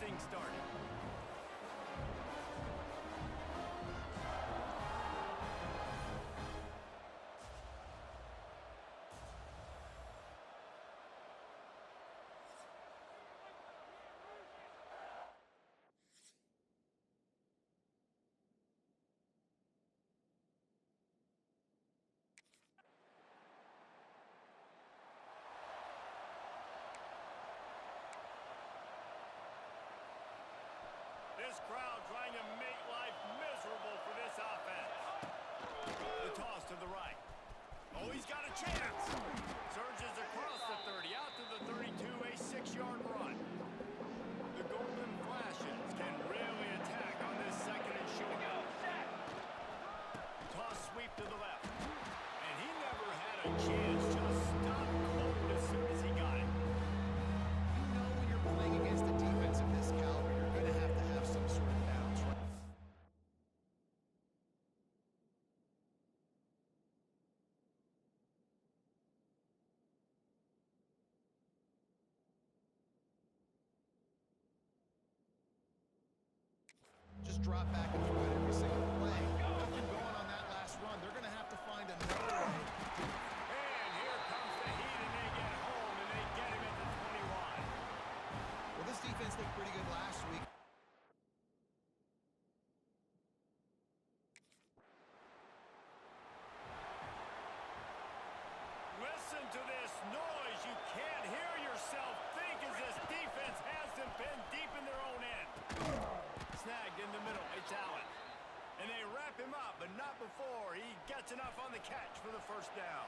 things started. This crowd trying to make life miserable for this offense. The toss to the right. Oh, he's got a chance. Surges across the 30, out to the 32, a 6-yard run. The Golden Flashes can really attack on this second and short. Toss sweep to the left. And he never had a chance to stop Colton as soon as he got it. You know when you're playing against a defense of this caliber, you're going to have some sort of bounce, right? Just drop back and throw it every single play. Nothing going on that last run. They're going to have to find another way. And here comes the heat, and they get home, and they get him at the 21. Well, this defense looked pretty good last week. Listen to this noise. You can't hear yourself think as this defense has them pinned deep in their own end. Snagged in the middle. It's Allen. And they wrap him up, but not before he gets enough on the catch for the first down.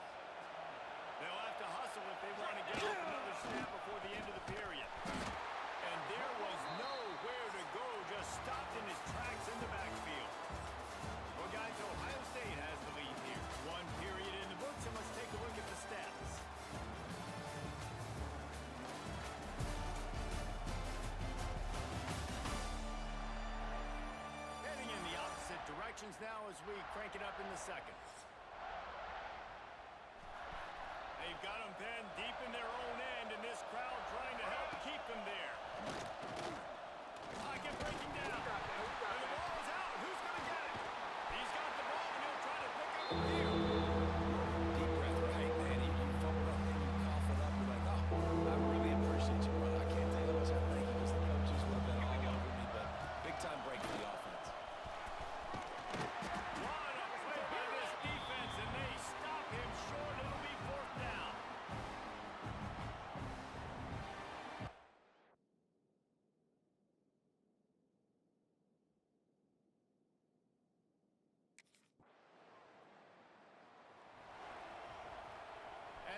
They'll have to hustle if they want to get off another snap before the end of the period. And there was nowhere to go, just stopped in his tracks in the backfield. Well, guys, Ohio State has the lead here. One period in the books, and let's take a look at the stats. Heading in the opposite directions now as we crank it up in the second. They've got them pinned deep in their own end, and this crowd trying to help keep them there. Pocket breaking down. And the ball is out. Who's going to get it? He's got the ball, and he'll try to pick up a few. Deep breath, right, man? You fumble up, then you cough it up. You're like, oh, I really appreciate you, brother. I can't tell you how much I thank you because the coaches would have been all over me, but big-time break for the offense. Line up play by this defense, and they stop him short. It'll be fourth down.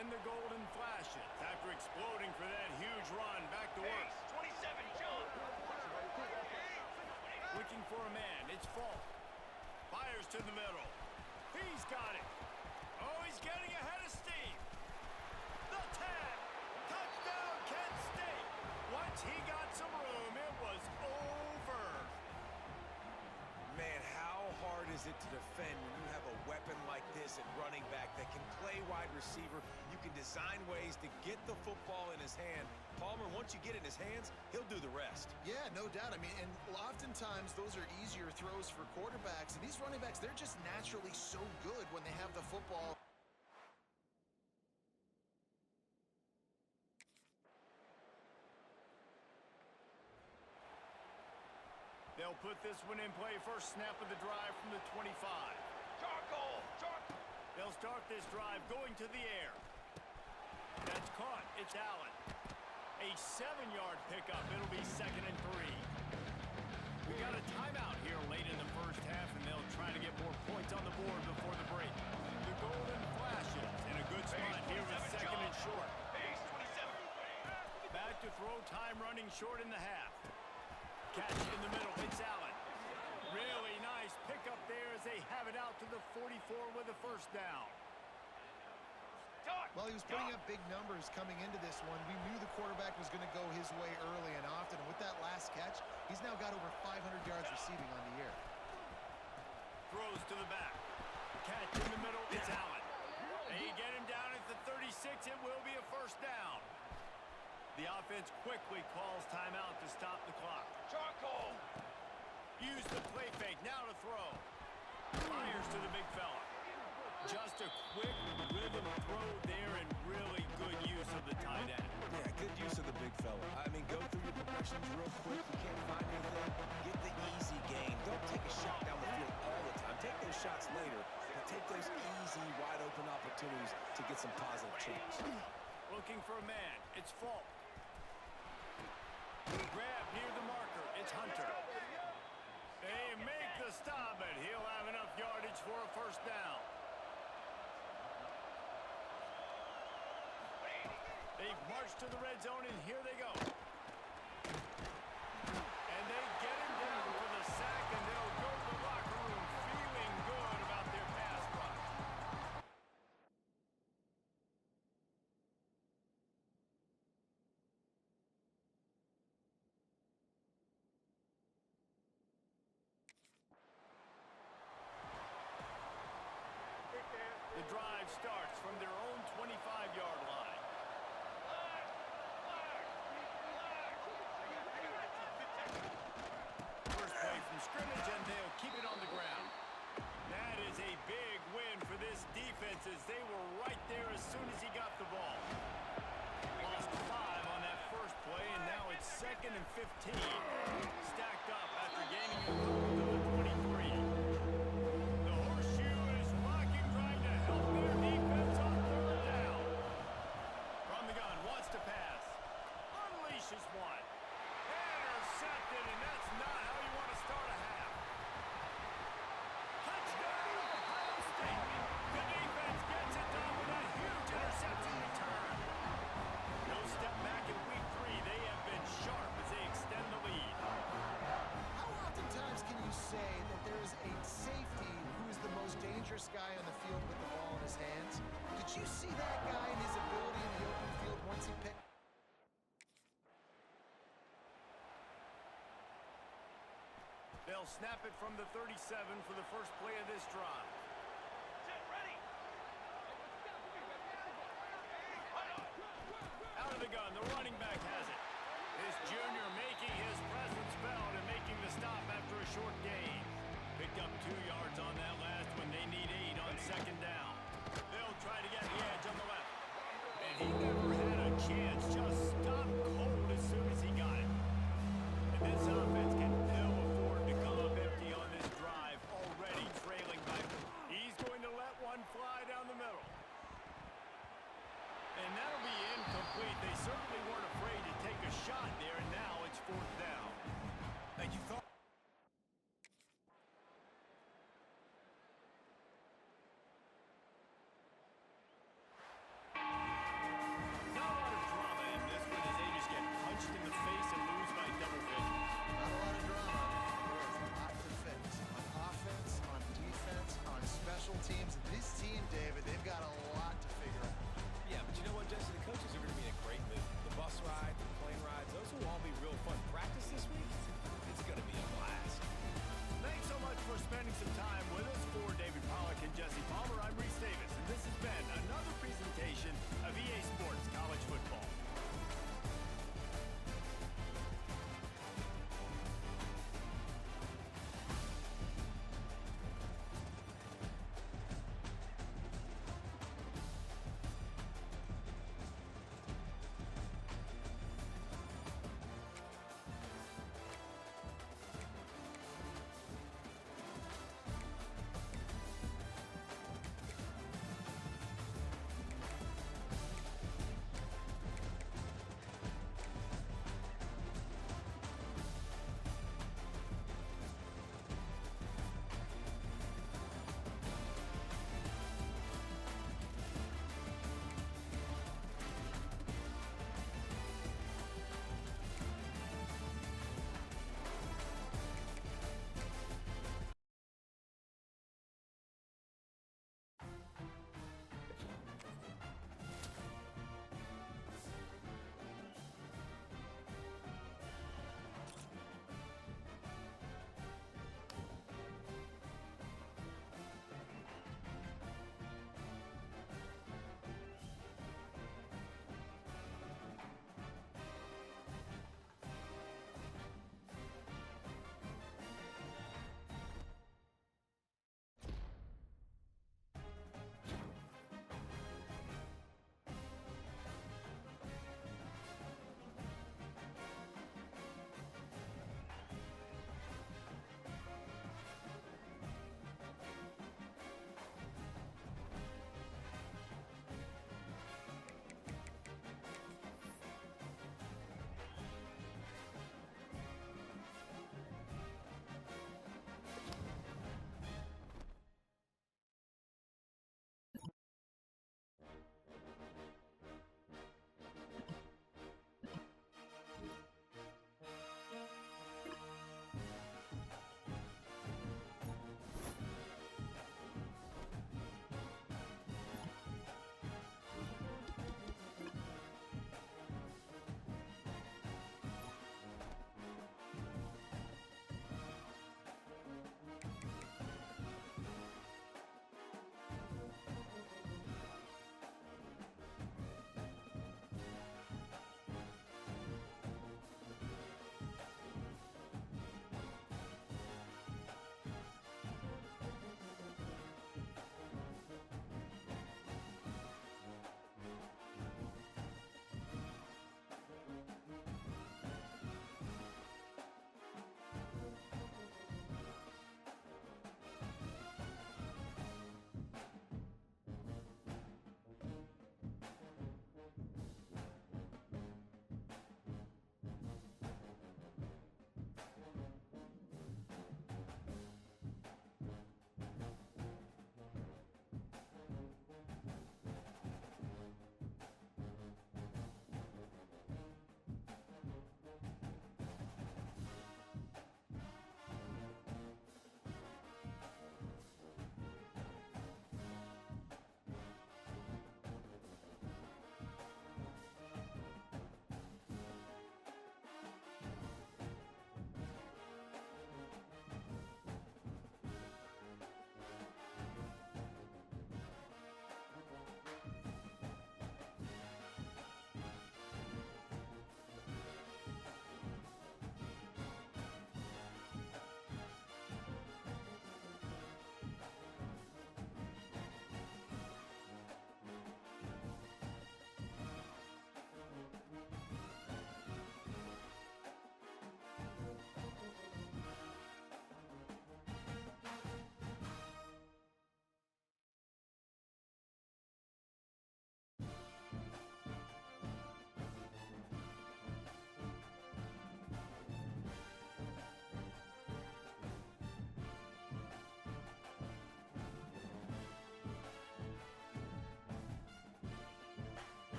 And the Golden Flashes, after exploding for that huge run, back to work. 27, John. Looking for a man. It's Falk. Fires to the middle. He's got it. Oh, he's getting ahead of steam. The tag. Touchdown, Kent State. Once he got some room, it was over. Man, how hard is it to defend when you have a weapon like this at running back that can play wide receiver? You can design ways to get the football in his hand. Palmer, once you get it in his hands, he'll do the rest. Yeah, no doubt. I mean, and oftentimes those are easier throws for quarterbacks. And these running backs, they're just naturally so good when they have the football. They'll put this one in play. First snap of the drive from the 25. Charcoal. They'll start this drive going to the air. That's caught. It's Allen. A 7-yard pickup. It'll be 2nd and 3. We got a timeout here late in the first half, and they'll try to get more points on the board before the break. The Golden Flashes in a good spot here with 2nd and short. Base 27. Back to throw, time running short in the half. Catch in the middle. It's Allen. Really nice pickup there as they have it out to the 44 with a first down. Well, he was putting up big numbers coming into this one. We knew the quarterback was going to go his way early and often. And with that last catch, he's now got over 500 yards receiving on the year. Throws to the back. Catch in the middle. It's Allen. They get him down at the 36. It will be a first down. The offense quickly calls timeout to stop the clock. fires to the big fella. Just a quick rhythm throw there and really good use of the tight end. Yeah, good use of the big fella. I mean, go through your progressions real quick. You can't find anything. Get the easy gain. Don't take a shot down the field all the time. Take those shots later, but take those easy, wide-open opportunities to get some positive change. Looking for a man. It's Falk. Grab near the marker. It's Hunter. They make the stop, but he'll have enough yardage for a first down. They march to the red zone, and here they go. And they get him down for the sack, and they'll go to the locker room feeling good about their pass rush. The drive starts from their own 25-yard line. First play from scrimmage, and they'll keep it on the ground. That is a big win for this defense as they were right there as soon as he got the ball. Lost 5 on that first play, and now it's 2nd and 15. Stacked up after gaining a couple to the 23. The horseshoe is rocking, trying to help their defense on 3rd down. From the gun, wants to pass. Unleashes one. Intercepted, and that's not how you want to start a half. Touchdown, Ohio State. The defense gets it done with a huge interception return. No step back in week 3. They have been sharp as they extend the lead. How oftentimes can you say that there is a safety who is the most dangerous guy on the field with the ball in his hands? Did you see that guy and his ability in the open field once he picked? They'll snap it from the 37 for the first play of this drive. Set, ready. Out of the gun, the running back has it. This junior making his presence felt and making the stop after a short gain. Picked up 2 yards on that last one. They need 8 on 2nd down. They'll try to get the edge on the left. And he never had a chance. Just stopped cold as soon as he got it. And this offense can ill afford to come up empty on this drive, already trailing by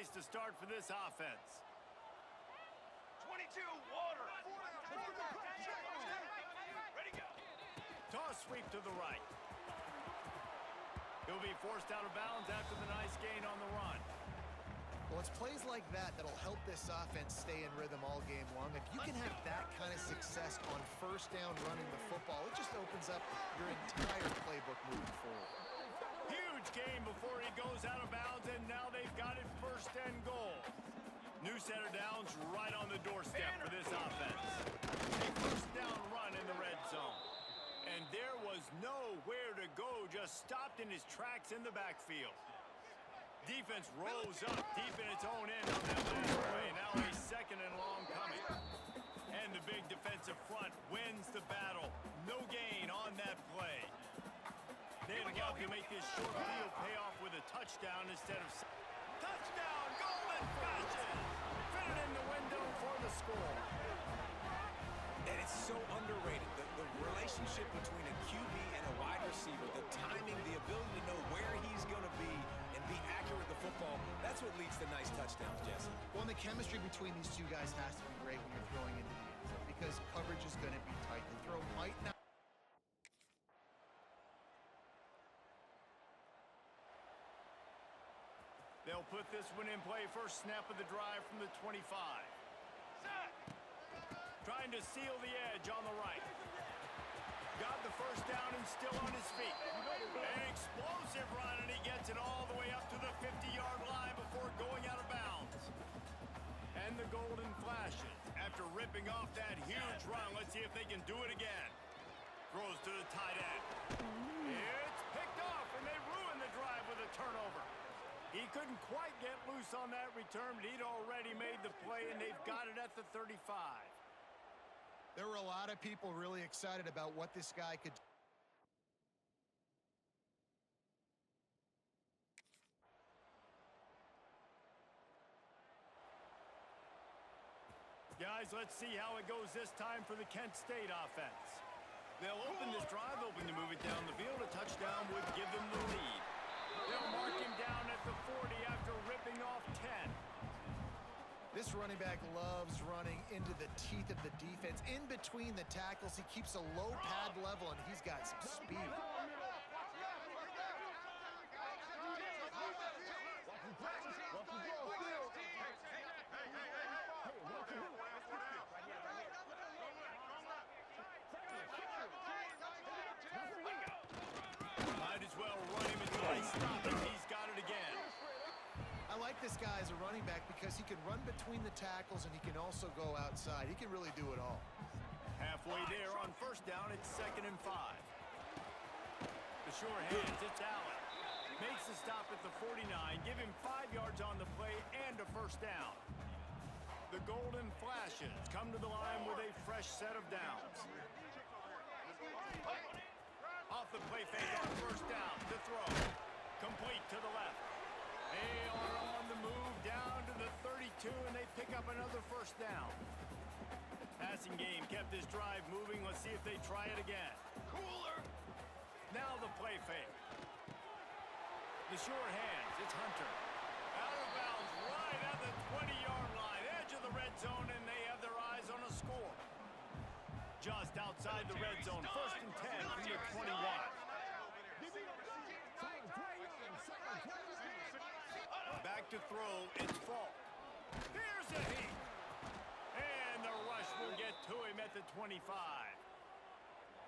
place to start for this offense. 22, water. Ready, go. Toss sweep to the right. He'll be forced out of bounds after the nice gain on the run. Well, it's plays like that that'll help this offense stay in rhythm all game long. If you can have that kind of success on first down running the football, it just opens up your entire playbook moving forward. Huge gain before he goes out of bounds, and now they've got it first and goal. New set of downs right on the doorstep for this offense. A first down run in the red zone. And there was nowhere to go, just stopped in his tracks in the backfield. Defense rolls up deep in its own end on that last play. Now a second and long coming. And the big defensive front wins the battle. No gain on that play. They ended up to make this short field pay off with a touchdown instead of... Touchdown! Golden Flashes! Fit it in the window for the score. And it's so underrated. The relationship between a QB and a wide receiver, the timing, the ability to know where he's going to be and be accurate with the football, that's what leads to nice touchdowns, Jesse. Well, and the chemistry between these two guys has to be great when you're throwing into the end zone because coverage is going to be tight. The throw might not... They'll put this one in play. First snap of the drive from the 25. Trying to seal the edge on the right. Got the first down and still on his feet. An explosive run, and he gets it all the way up to the 50-yard line before going out of bounds. And the Golden Flashes, after ripping off that huge run, let's see if they can do it again. Throws to the tight end. It's picked off, and they ruin the drive with a turnover. He couldn't quite get loose on that return, but he'd already made the play, and they've got it at the 35. There were a lot of people really excited about what this guy could do. Guys, let's see how it goes this time for the Kent State offense. They'll open this drive, hoping to move it down the field. A touchdown would give them the lead. They'll mark him down at the 40 after ripping off 10. This running back loves running into the teeth of the defense. In between the tackles, he keeps a low pad level, and he's got some speed. Might as well run him until they stop him. He's got it again. I like this guy as a running back because he can run between the tackles and he can also go outside. He can really do it all. Halfway there on first down, it's 2nd and 5. The sure hands, it's Allen. Makes the stop at the 49, give him 5 yards on the play and a first down. The Golden Flashes come to the line with a fresh set of downs. Off the play fake on first down, the throw. Complete to the left. They are on the move down to the 32, and they pick up another first down. Passing game kept this drive moving. Let's see if they try it again. Cooler. Now the play fake. The sure hands, it's Hunter. Out of bounds right at the 20-yard line, edge of the red zone, and they have their eyes on a score. Just outside the red zone, 1st and 10 from the 21. Back to throw, it's Falk. Here's a heat. And the rush will get to him at the 25.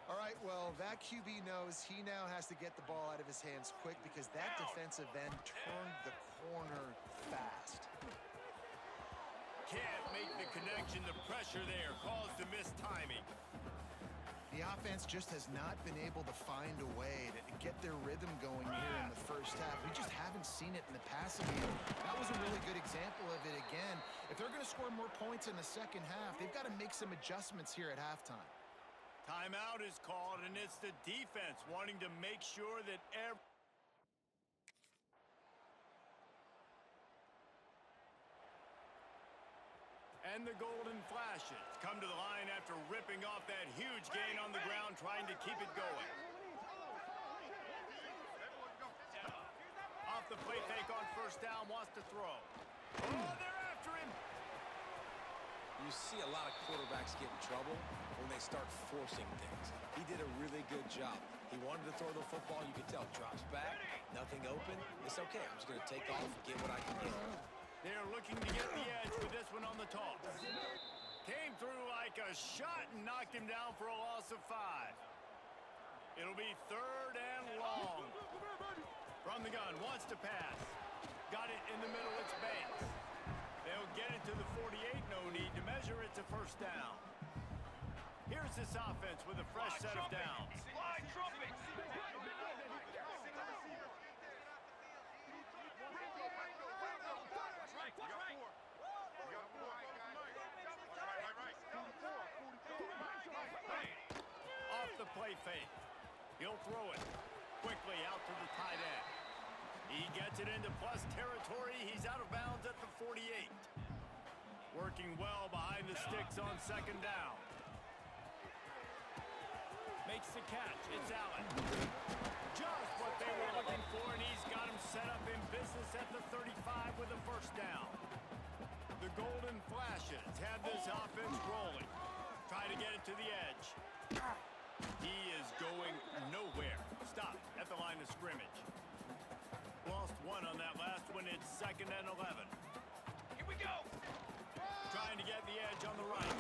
All right, well, that QB knows he now has to get the ball out of his hands quick because that defensive end turned the corner fast. Can't make the connection. The pressure there caused the missed timing. The offense just has not been able to find a way to get their rhythm going here in the first half. We just haven't seen it in the passing game. That was a really good example of it again. If they're going to score more points in the second half, they've got to make some adjustments here at halftime. Timeout is called, and it's the defense wanting to make sure that And the Golden Flashes come to the line after ripping off that huge gain on the ground, trying to keep it going. Off the play fake on first down, wants to throw. Oh, they're after him. You see a lot of quarterbacks get in trouble when they start forcing things. He did a really good job. He wanted to throw the football. You could tell. Drops back. Nothing open. It's okay. I'm just going to take off and get what I can get. They're looking to get the edge with this one on the toss. Came through like a shot and knocked him down for a loss of 5. It'll be 3rd and long. From the gun, wants to pass. Got it in the middle, it's Bates. They'll get it to the 48, no need to measure it to 1st down. Here's this offense with a fresh set of downs. Slide trumpet. Off the play fake. He'll throw it quickly out to the tight end. He gets it into plus territory. He's out of bounds at the 48. Working well behind the sticks on 2nd down. Makes the catch. It's Allen. Just what they were looking for, and he's got him set up in business at the 35 with a 1st down. The Golden Flashes have this offense rolling. Try to get it to the edge. He is going nowhere. Stop at the line of scrimmage. Lost 1 on that last one. It's 2nd and 11. Here we go. Trying to get the edge on the right.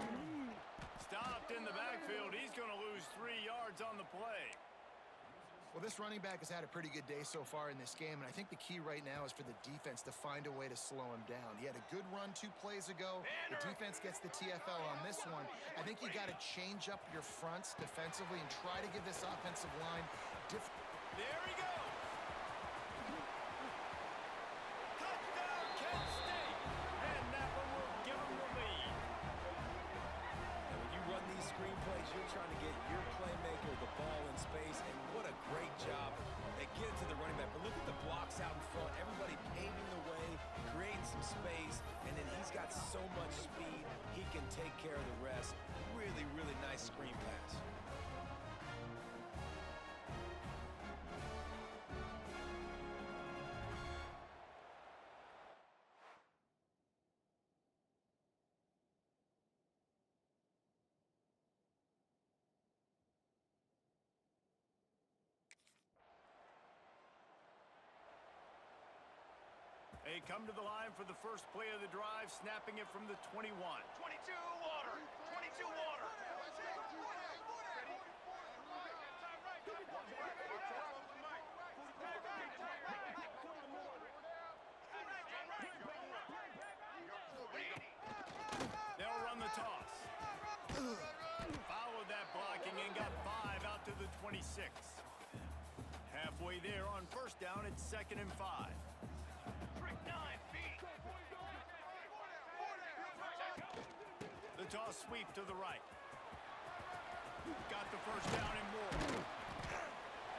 Stopped in the backfield. He's going to lose 3 yards on the play. Well, this running back has had a pretty good day so far in this game, and I think the key right now is for the defense to find a way to slow him down. He had a good run 2 plays ago. The defense gets the TFL on this one. I think you got to change up your fronts defensively and try to give this offensive line different. There he goes. Touchdown, Kent State. And that one will give him the lead. And when you run these screenplays, you're trying to get your playmaker the ball in space, and what a great job. They get it to the running back, but look at the blocks out in front. Everybody paving the way, creating some space, and then he's got so much speed, he can take care of the rest. Really, really nice screen pass. They come to the line for the first play of the drive, snapping it from the 21. 22 water. 22 water. They'll run the toss. Followed that blocking and got 5 out to the 26. Halfway there on 1st down, it's 2nd and 5. Trick 9 feet. The toss sweep to the right. Got the 1st down and more.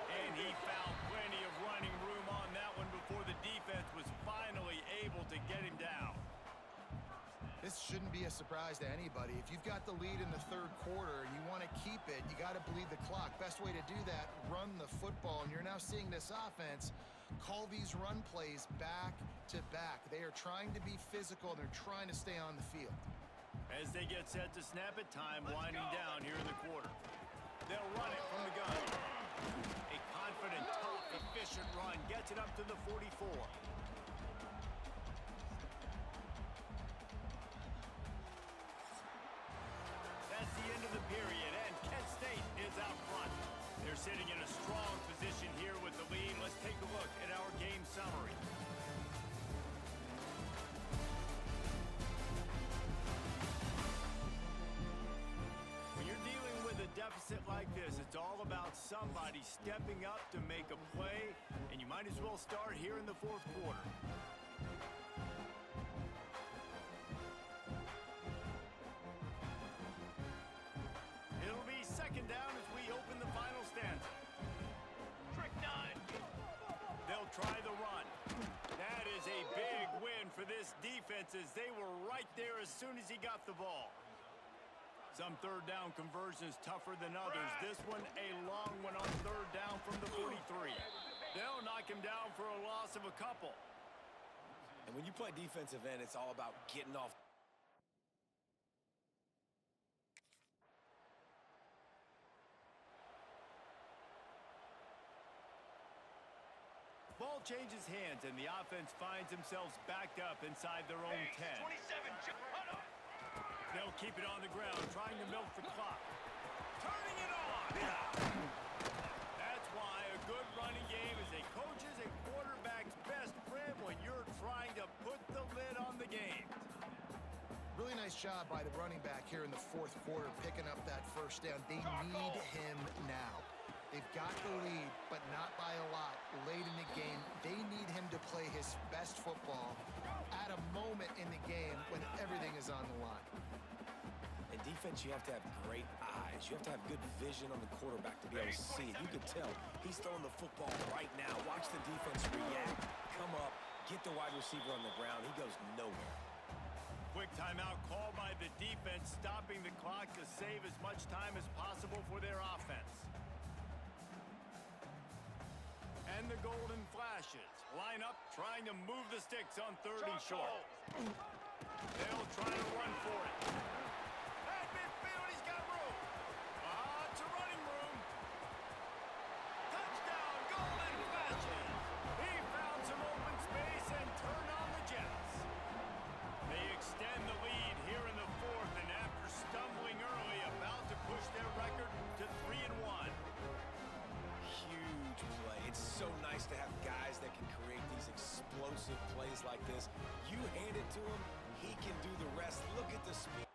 And he found plenty of running room on that one before the defense was finally able to get him down. This shouldn't be a surprise to anybody. If you've got the lead in the 3rd quarter and you want to keep it, you got to bleed the clock. Best way to do that, run the football. And you're now seeing this offense call these run plays back to back. They are trying to be physical. They're trying to stay on the field. As they get set to snap it, time winding down here in the quarter. They'll run it from the gun. A confident, tough, efficient run gets it up to the 44. That's the end of the period, and Kent State is out front. They're sitting in a strong position here with the lead. Let's take a look at our game summary. When you're dealing with a deficit like this, it's all about somebody stepping up to make a play, and you might as well start here in the 4th quarter. It'll be 2nd down as we open the final stanza. Trick 9. They'll try the run. That is a big win for this defense as they were right there as soon as he got the ball. Some 3rd down conversions tougher than others. This one a long one on 3rd down from the 43. They'll knock him down for a loss of a couple. And when you play defensive end, it's all about getting off. Ball changes hands, and the offense finds themselves backed up inside their own 10. 27, cut up. They'll keep it on the ground, trying to milk the clock. Turning it on! That's why a good running game is a coach's and quarterback's best friend when you're trying to put the lid on the game. Really nice job by the running back here in the fourth quarter, picking up that first down. They need him now. They've got the lead, but not by a lot. Late in the game, they need him to play his best football at a moment in the game when everything is on the line. In defense, you have to have great eyes. You have to have good vision on the quarterback to be able to see it. You can tell he's throwing the football right now. Watch the defense react, come up, get the wide receiver on the ground. He goes nowhere. Quick timeout called by the defense, stopping the clock to save as much time as possible for their offense. And the golden flashes. Line up, trying to move the sticks on 3rd and short. They'll try to run for it. At midfield, he's got room. It's a running room. Touchdown, golden flashes. He found some open space and turned on the Jets. They extend the lead here in the 4th, and after stumbling early, about to push their record to 3-1. Huge play. It's so nice to have guys that can create these explosive plays like this. You hand it to him, he can do the rest. Look at the speed.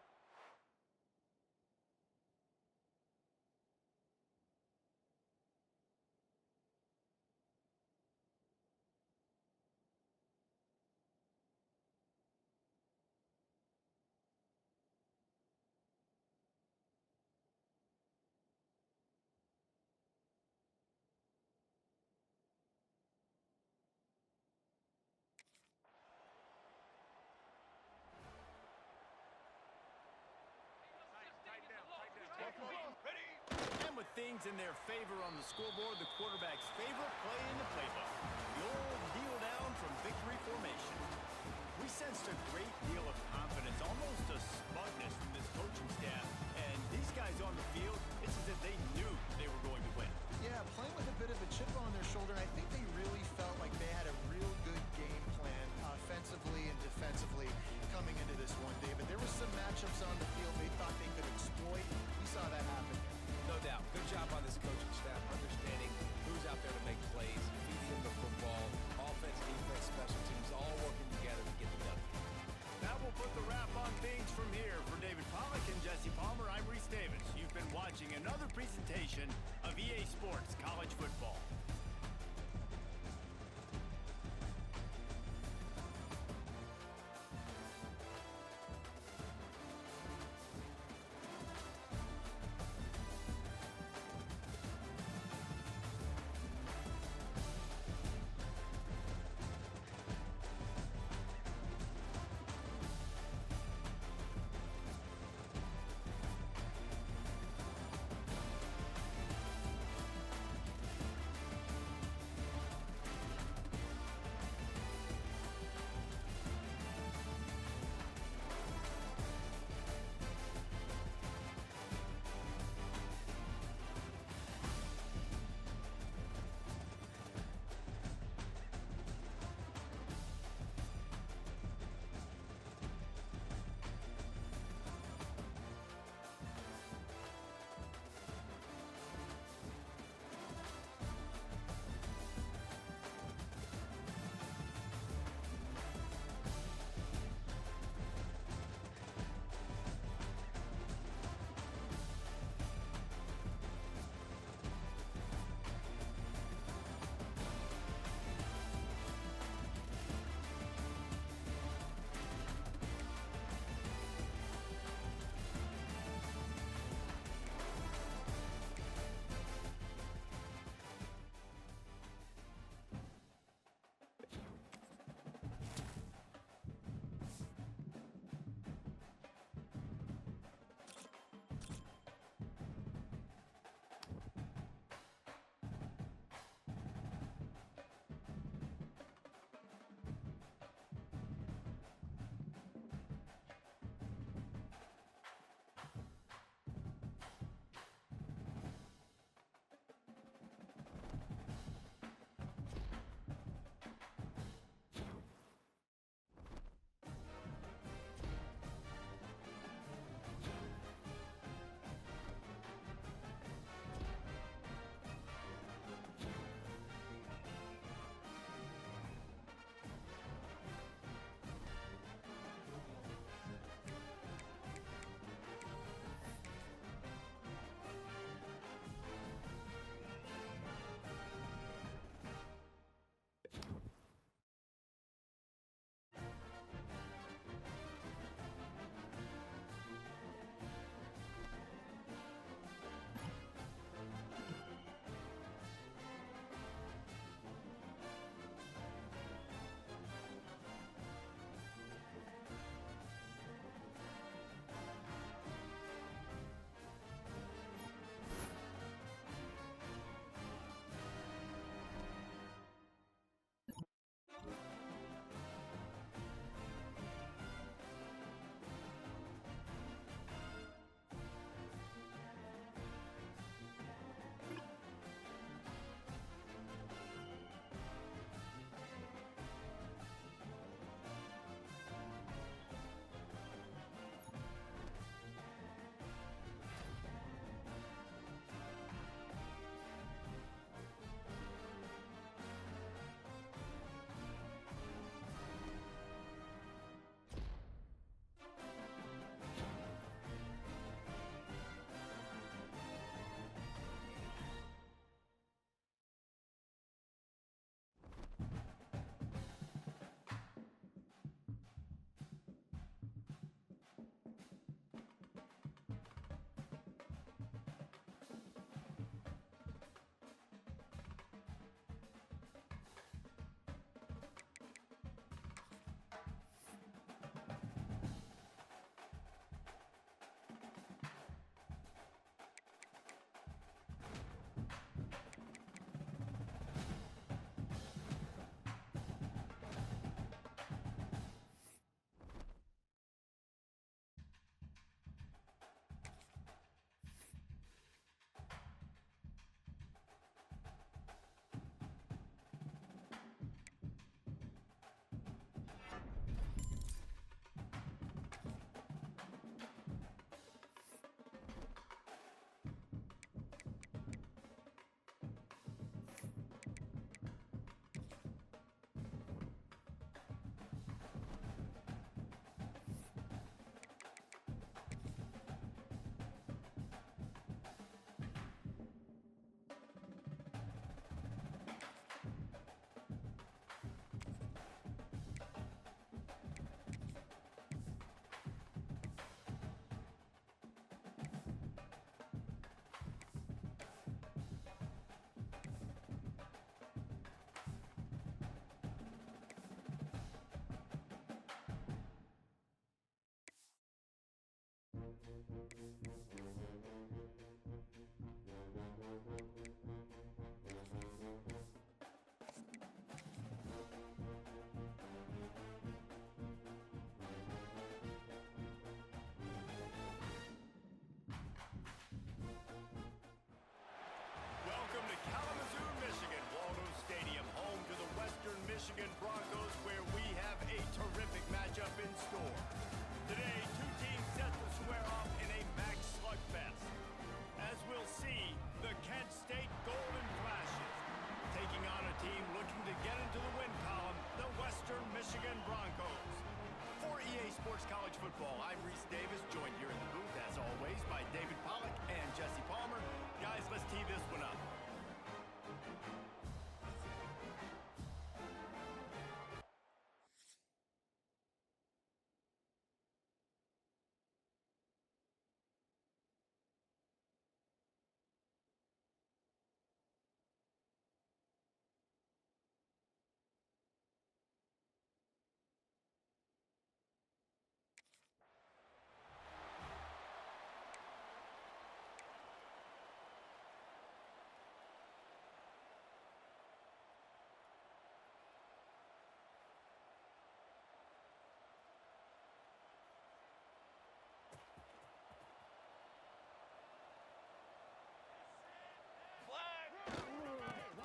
Ready? And with things in their favor on the scoreboard, the quarterback's favorite play in the playbook. The old kneel down from victory formation. We sensed a great deal of confidence, almost a smugness from this coaching staff. And these guys on the field, it's as if they knew they were going to win. Yeah, playing with a bit of a chip on their shoulder. I think they really felt like they had a real good game plan offensively and defensively coming into this one, David. There were some matchups on the field they thought they could exploit. We saw that happen. No doubt. Good job by this coaching staff, understanding who's out there to make plays, feeding them the football, offense, defense, special teams, all working together to get the done. That will put the wrap on things from here. For David Pollack and Jesse Palmer, I'm Reese Davis. You've been watching another presentation of Michigan Broncos, where we have a terrific matchup in store. Today, two teams set to square off in a max slugfest. As we'll see, the Kent State Golden Flashes taking on a team looking to get into the win column, the Western Michigan Broncos. For EA Sports College Football, I'm Reese Davis, joined here in the booth, as always, by David Pollack and Jesse Palmer. Guys, let's tee this one up.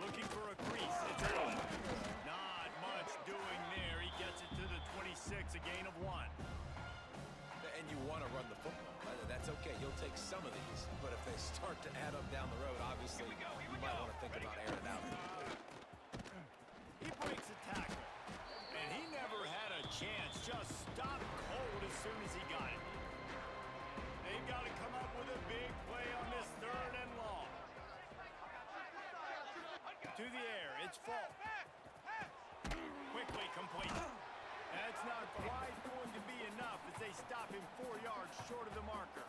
Looking for a crease. It's out. Not much doing there. He gets it to the 26, a gain of 1. And you want to run the football. That's okay. You'll take some of these. But if they start to add up down the road, obviously, you might want to think about airing it out. He breaks a tackle. And he never had a chance. Just stopped cold as soon as he got it. They've got to come up with a big play on this 3rd and long. To the air, it's Falk. Quickly complete. That's not quite going to be enough as they stop him 4 yards short of the marker.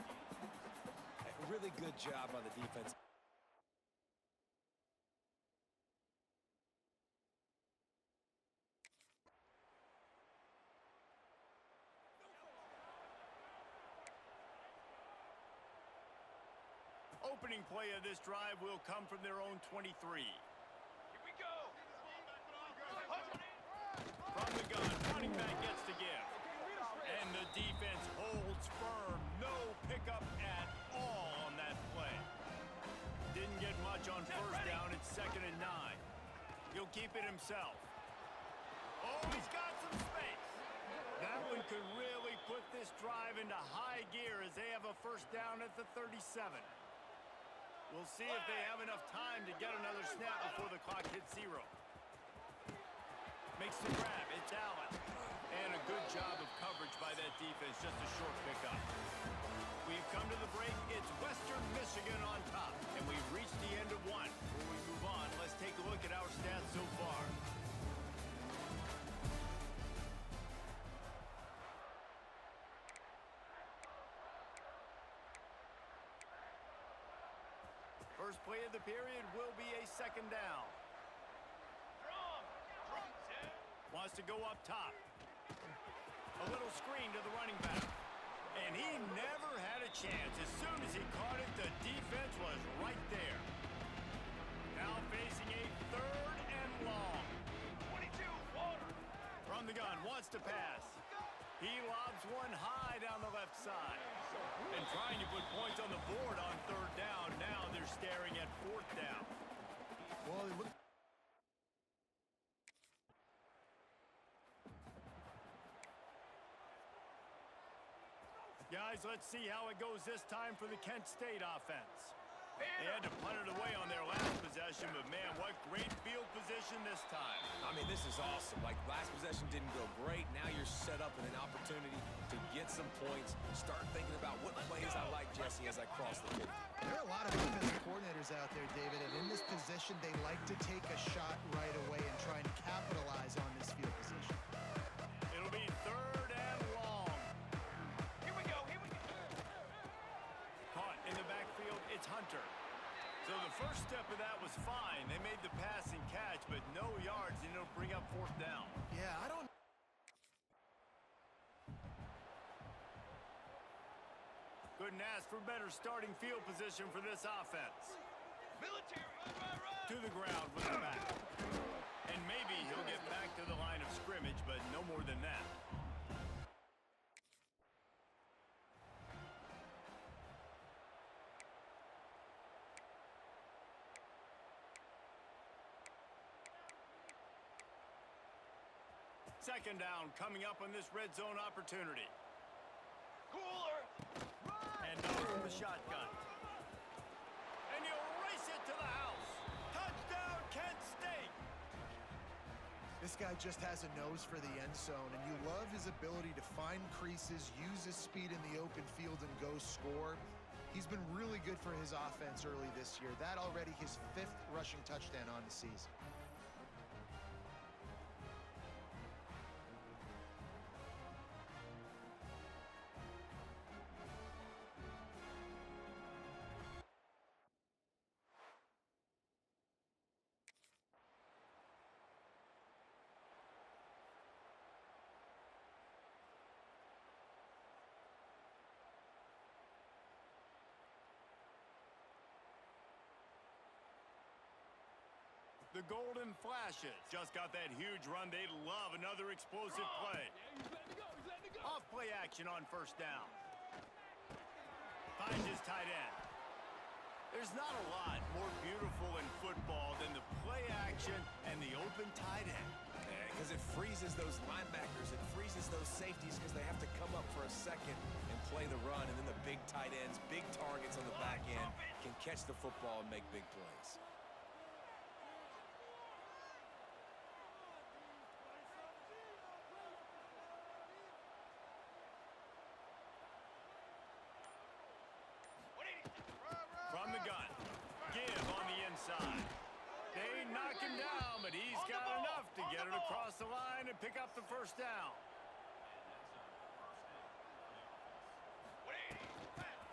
A really good job on the defense. Opening play of this drive will come from their own 23. From the gun, running back gets the give. And the defense holds firm. No pickup at all on that play. Didn't get much on first down. It's 2nd and 9. He'll keep it himself. Oh, he's got some space. That one could really put this drive into high gear as they have a first down at the 37. We'll see if they have enough time to get another snap before the clock hits 0. Makes the grab. It's Allen. And a good job of coverage by that defense. Just a short pickup. We've come to the break. It's Western Michigan on top. And we've reached the end of 1. Before we move on, let's take a look at our stats so far. First play of the period will be a 2nd down. Wants to go up top. A little screen to the running back. And he never had a chance. As soon as he caught it, the defense was right there. Now facing a 3rd and long. 22, water. From the gun, wants to pass. He lobs one high down the left side. And trying to put points on the board on 3rd down. Now they're staring at 4th down. Well, it looked... Guys, let's see how it goes this time for the Kent State offense. They had to punt it away on their last possession, but man, what great field position this time. I mean, this is awesome. Like, last possession didn't go great. Now you're set up with an opportunity to get some points. Start thinking about what plays I like, Jesse, as I cross the field. There are a lot of defensive coordinators out there, David, and in this position, they like to take a shot right away and try and capitalize on this field position. It'll be 3rd and long. Here we go, here we go. Caught in the backfield, it's Hunter. So the first step of that was fine. They made the pass and catch, but no yards, and it'll bring up 4th down. Yeah, I don't... Couldn't ask for better starting field position for this offense. Military, right. To the ground with the back. And maybe he'll get back to the line of scrimmage, but no more than that. Second down coming up on this red zone opportunity. Cooler. And off from the shotgun. And he'll race it to the house. Touchdown, Kent State. This guy just has a nose for the end zone, and you love his ability to find creases, use his speed in the open field, and go score. He's been really good for his offense early this year. That already his 5th rushing touchdown on the season. The Golden Flashes just got that huge run. They love another explosive play. Off play action on first down. Finds his tight end. There's not a lot more beautiful in football than the play action and the open tight end. Because it freezes those linebackers. It freezes those safeties because they have to come up for a second and play the run. And then the big tight ends, big targets on the back end can catch the football and make big plays. From the gun. Give on the inside. They knock him down, but he's got enough to get it across the line and pick up the first down.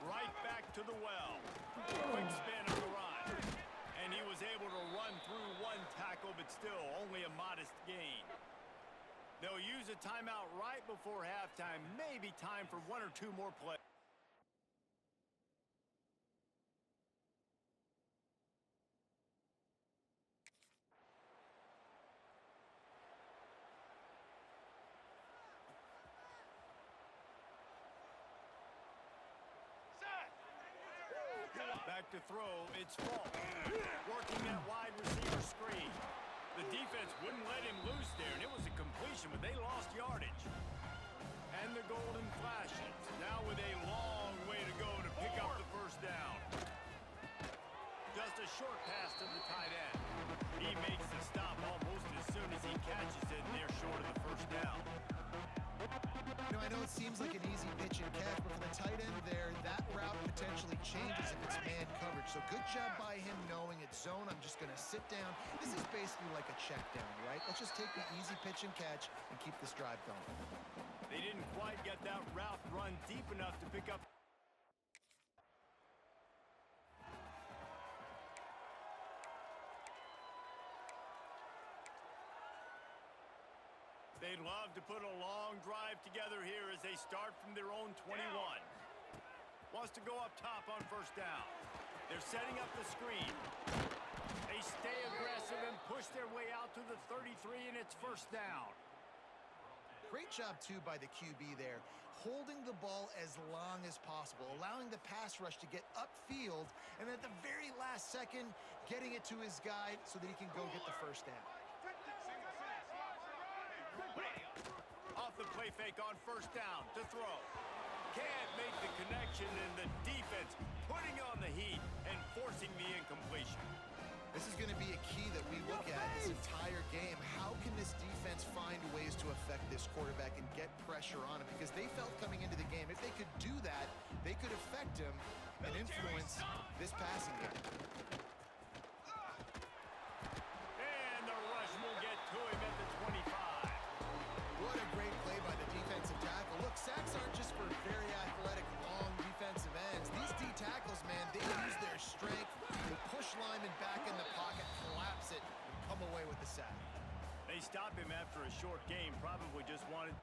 Right back to the well. Quick spin on the run. And he was able to run through one tackle, but still only a modest gain. They'll use a timeout right before halftime. Maybe time for 1 or 2 more plays. Back to throw, it's Falk. Working that wide receiver screen. The defense wouldn't let him loose there, and it was a completion, but they lost yardage. And the Golden Flashes, now with a long way to go to pick up the first down. Just a short pass to the tight end. He makes the stop almost as soon as he catches it, and they're short of the first down. You know, I know it seems like an easy pitch and catch, but for the tight end there, that route potentially changes if it's man coverage. So good job by him knowing it's zone. I'm just going to sit down. This is basically like a check down, right? Let's just take the easy pitch and catch and keep this drive going. They didn't quite get that route run deep enough to pick up. They'd love to put a long drive together here as they start from their own 21. Wants to go up top on first down. They're setting up the screen. They stay aggressive and push their way out to the 33, and it's first down. Great job, too, by the QB there, holding the ball as long as possible, allowing the pass rush to get upfield, and at the very last second, getting it to his guy so that he can go get the first down. Off the play fake on first down to throw. Can't make the connection, and the defense putting on the heat and forcing the incompletion. This is going to be a key that we look at this entire game. How can this defense find ways to affect this quarterback and get pressure on him? Because they felt coming into the game, if they could do that, they could affect him and influence this passing game. And the rush will get to him at the 25. What a great play by the defensive tackle. Look, sacks aren't just for very athletic, long defensive ends. These D tackles, man, they use their strength. They push linemen back in the pocket, collapse it, and come away with the sack. They stop him after a short game, probably just wanted...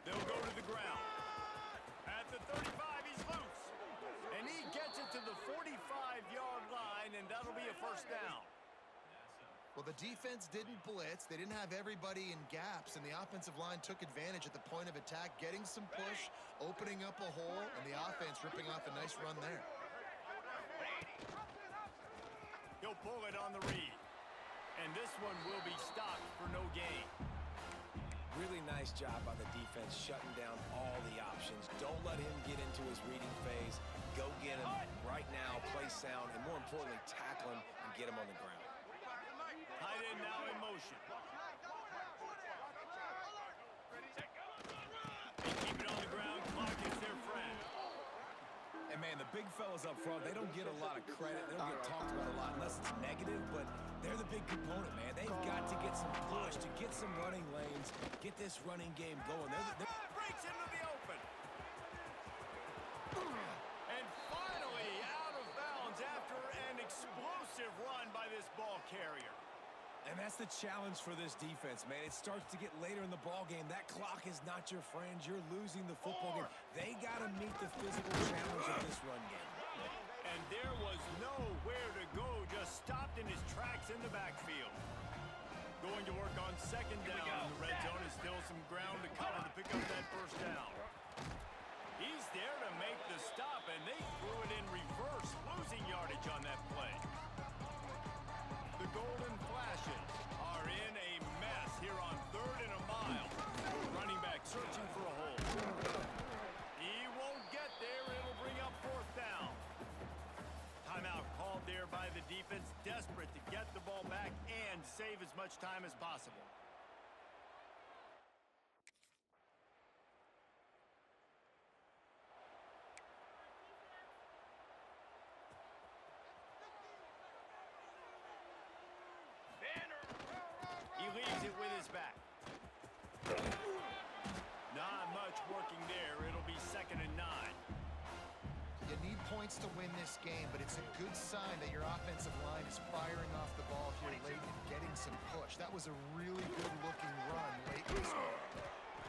They'll go to the ground. At the 35, he's loose. And he gets it to the 45-yard line Well, the defense didn't blitz. They didn't have everybody in gaps, and the offensive line took advantage at the point of attack, getting some push, opening up a hole, and the offense ripping off a nice run there. He'll pull it on the read. And this one will be stopped for no gain. Really nice job by the defense shutting down all the options. Don't let him get into his reading phase. Go get him right now, play sound, and more importantly, tackle him and get him on the ground. Tight end now in motion. They keep it on the ground. Clock is their friend. And, man, the big fellas up front, they don't get a lot of credit. They don't get talked about a lot unless it's negative, but they're the big component, man. They've got to get some push, to get some running lanes, get this running game going. Breaks into the open. And finally out of bounds after an explosive run by this ball carrier. And that's the challenge for this defense, man. It starts to get later in the ball game. That clock is not your friend. You're losing the football game. They got to meet the physical challenge of this run game. And there was nowhere to go, just stopped in his tracks in the backfield. Going to work on second down. The red zone is still some ground to cover to pick up that first down. He's there to make the stop, and they threw it in reverse, losing yardage on that play. The Golden Flashes are in a mess here on 3rd and a mile. Running back searching for a hole. He won't get there. It'll bring up 4th down. Timeout called there by the defense, desperate to get the ball back and save as much time as possible. He leaves it with his back. Not much working there. It'll be 2nd and 9. You need points to win this game, but it's a good sign that your offensive line is firing off the ball here late and getting some push. That was a really good-looking run late in this one.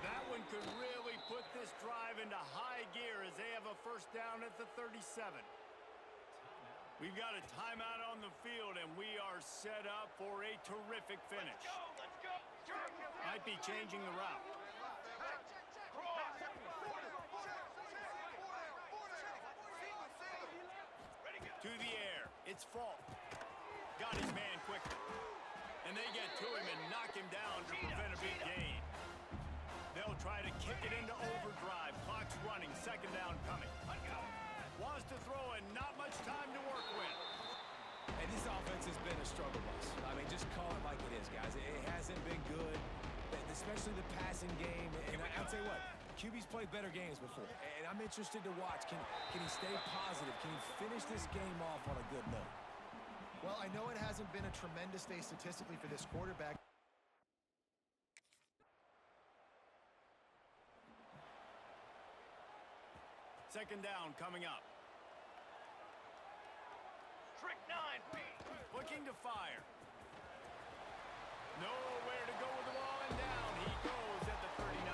That one could really put this drive into high gear as they have a first down at the 37. We've got a timeout on the field, and we are set up for a terrific finish. Let's go. Might be changing the route. To the air. It's Falk. Got his man quickly. And they get to him and knock him down to prevent a big gain. They'll try to kick it into overdrive. Clock's running. 2nd down coming. Wants to throw and not much time to work with. And this offense has been a struggle bus. I mean, just call it like it is, guys. It hasn't been good, especially the passing game. And I'll tell you what, QB's played better games before. And I'm interested to watch. Can he stay positive? Can he finish this game off on a good note? Well, I know it hasn't been a tremendous day statistically for this quarterback. Second down coming up. Trick 9. Looking to fire. Nowhere to go with the ball, and down he goes at the 39.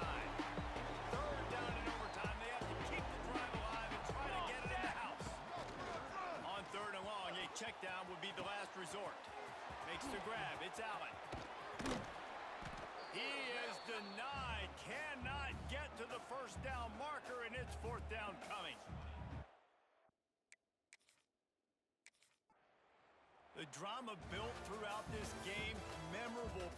3rd down in overtime. They have to keep the drive alive and try to get it in the house. On 3rd and long, a check down would be the last resort. Makes the grab. It's Allen. He is denied. Cannot get to the first down marker, and it's 4th down coming. The drama built throughout this game, memorable